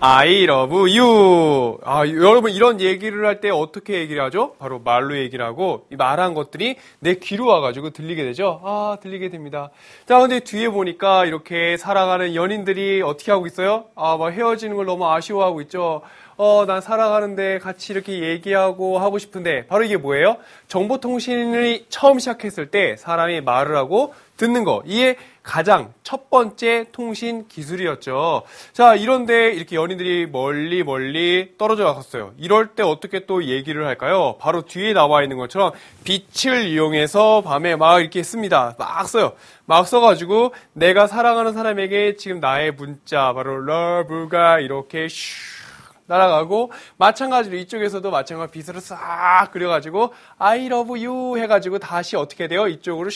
I love you. 여러분 이런 얘기를 할 때 어떻게 얘기를 하죠? 바로 말로 얘기를 하고 이 말한 것들이 내 귀로 와가지고 들리게 되죠. 들리게 됩니다. 자, 근데 뒤에 보니까 이렇게 살아가는 연인들이 어떻게 하고 있어요? 막 헤어지는 걸 너무 아쉬워하고 있죠. 난 살아가는데 같이 이렇게 얘기하고 하고 싶은데 바로 이게 뭐예요? 정보통신이 처음 시작했을 때 사람이 말을 하고 듣는 거. 이게 가장 첫 번째 통신 기술이었죠. 자, 이런데 이렇게 연인들이 멀리 떨어져 갔었어요. 이럴 때 어떻게 또 얘기를 할까요? 바로 뒤에 나와 있는 것처럼 빛을 이용해서 밤에 막 이렇게 씁니다. 막 써요. 막 써가지고 내가 사랑하는 사람에게 지금 나의 문자, 바로 love가 이렇게 날아가고, 마찬가지로 이쪽에서도 마찬가지로 빛으로 싹 그려가지고 I love you 해가지고 다시 어떻게 돼요? 이쪽으로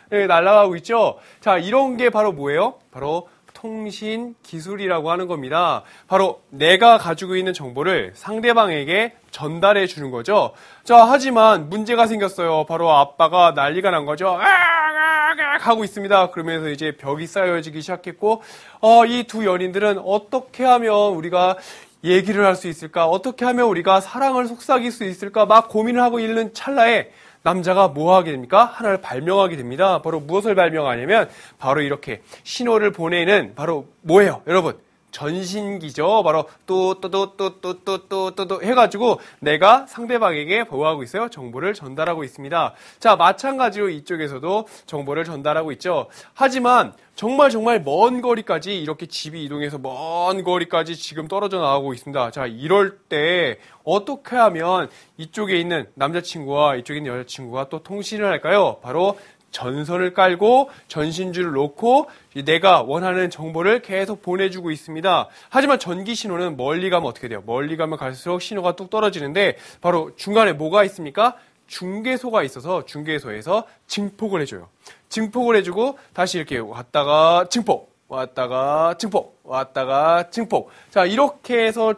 날아가고 있죠. 자, 이런 게 바로 뭐예요? 바로 통신 기술이라고 하는 겁니다. 바로 내가 가지고 있는 정보를 상대방에게 전달해 주는 거죠. 자, 하지만 문제가 생겼어요. 바로 아빠가 난리가 난 거죠. 하고 있습니다. 그러면서 이제 벽이 쌓여지기 시작했고, 이 두 연인들은 어떻게 하면 우리가 얘기를 할 수 있을까? 어떻게 하면 우리가 사랑을 속삭일 수 있을까? 막 고민을 하고 있는 찰나에 남자가 뭐 하게 됩니까? 하나를 발명하게 됩니다. 바로 무엇을 발명하냐면 바로 이렇게 신호를 보내는 바로 뭐예요? 여러분, 전신기죠. 바로 또 해가지고 내가 상대방에게 보호하고 있어요. 정보를 전달하고 있습니다. 자, 마찬가지로 이쪽에서도 정보를 전달하고 있죠. 하지만 정말 먼 거리까지 이렇게 집이 이동해서 먼 거리까지 지금 떨어져 나가고 있습니다. 자, 이럴 때 어떻게 하면 이쪽에 있는 남자친구와 이쪽에 있는 여자친구가 또 통신을 할까요? 바로 전선을 깔고 전신줄을 놓고 내가 원하는 정보를 계속 보내주고 있습니다. 하지만 전기 신호는 멀리 가면 어떻게 돼요? 멀리 가면 갈수록 신호가 뚝 떨어지는데 바로 중간에 뭐가 있습니까? 중계소가 있어서 중계소에서 증폭을 해줘요. 증폭을 해주고 다시 이렇게 왔다가 증폭, 왔다가 증폭, 왔다가 증폭. 자, 이렇게 해서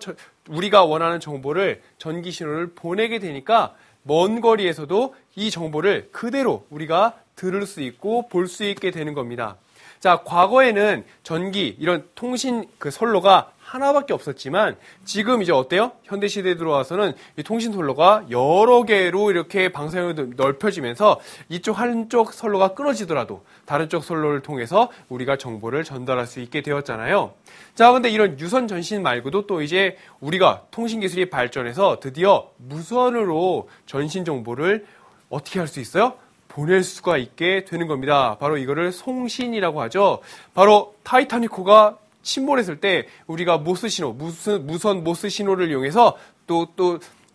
우리가 원하는 정보를 전기 신호를 보내게 되니까 먼 거리에서도 이 정보를 그대로 우리가 들을 수 있고 볼 수 있게 되는 겁니다. 자, 과거에는 전기, 이런 통신 선로가 하나밖에 없었지만 지금 이제 어때요? 현대시대에 들어와서는 이 통신 선로가 여러 개로 이렇게 방사형이 넓혀지면서 이쪽 한쪽 선로가 끊어지더라도 다른 쪽 선로를 통해서 우리가 정보를 전달할 수 있게 되었잖아요. 자, 근데 이런 유선 전신 말고도 또 이제 우리가 통신 기술이 발전해서 드디어 무선으로 전신 정보를 어떻게 할 수 있어요? 보낼 수가 있게 되는 겁니다. 바로 이거를 송신이라고 하죠. 바로 타이타닉호가 침몰했을 때 우리가 모스 신호, 무선 모스 신호를 이용해서 또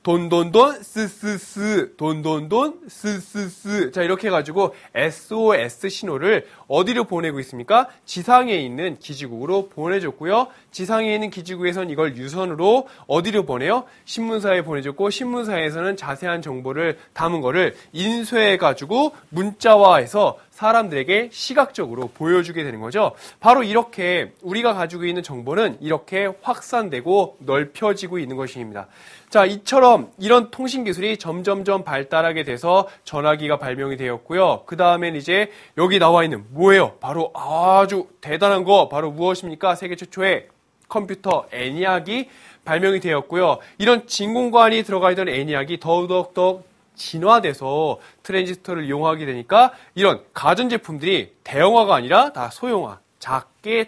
돈돈돈 스스스 돈돈돈 스스스 자, 이렇게 해가지고 SOS 신호를 어디로 보내고 있습니까? 지상에 있는 기지국으로 보내줬고요. 지상에 있는 기지국에선 이걸 유선으로 어디로 보내요? 신문사에 보내줬고, 신문사에서는 자세한 정보를 담은 거를 인쇄해가지고 문자화해서 사람들에게 시각적으로 보여주게 되는 거죠. 바로 이렇게 우리가 가지고 있는 정보는 이렇게 확산되고 넓혀지고 있는 것입니다. 자, 이처럼 이런 통신 기술이 점점점 발달하게 돼서 전화기가 발명이 되었고요. 그 다음엔 이제 여기 나와 있는 뭐예요? 바로 아주 대단한 거 바로 무엇입니까? 세계 최초의 컴퓨터 애니악이 발명이 되었고요. 이런 진공관이 들어가 있던 애니악이 더욱 진화돼서 트랜지스터를 이용하게 되니까 이런 가전제품들이 대형화가 아니라 다 소형화, 작게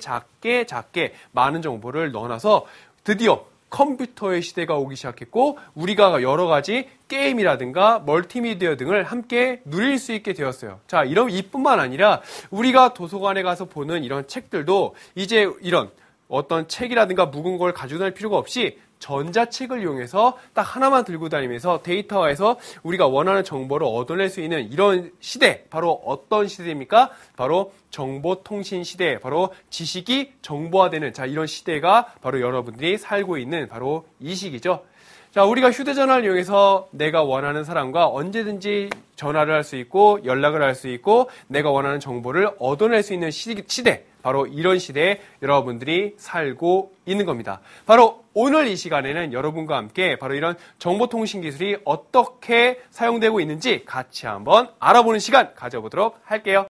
많은 정보를 넣어놔서 드디어 컴퓨터의 시대가 오기 시작했고, 우리가 여러 가지 게임이라든가 멀티미디어 등을 함께 누릴 수 있게 되었어요. 자, 이뿐만 아니라 우리가 도서관에 가서 보는 이런 책들도 이제 이런 어떤 책이라든가 묵은 걸 가지고 다닐 필요가 없이 전자책을 이용해서 딱 하나만 들고 다니면서 데이터화해서 우리가 원하는 정보를 얻어낼 수 있는 이런 시대, 바로 어떤 시대입니까? 바로 정보통신 시대, 바로 지식이 정보화되는, 자, 이런 시대가 바로 여러분들이 살고 있는 바로 이 시기죠. 자, 우리가 휴대전화를 이용해서 내가 원하는 사람과 언제든지 전화를 할 수 있고 연락을 할 수 있고 내가 원하는 정보를 얻어낼 수 있는 시대, 바로 이런 시대에 여러분들이 살고 있는 겁니다. 바로 오늘 이 시간에는 여러분과 함께 바로 이런 정보통신 기술이 어떻게 사용되고 있는지 같이 한번 알아보는 시간 가져보도록 할게요.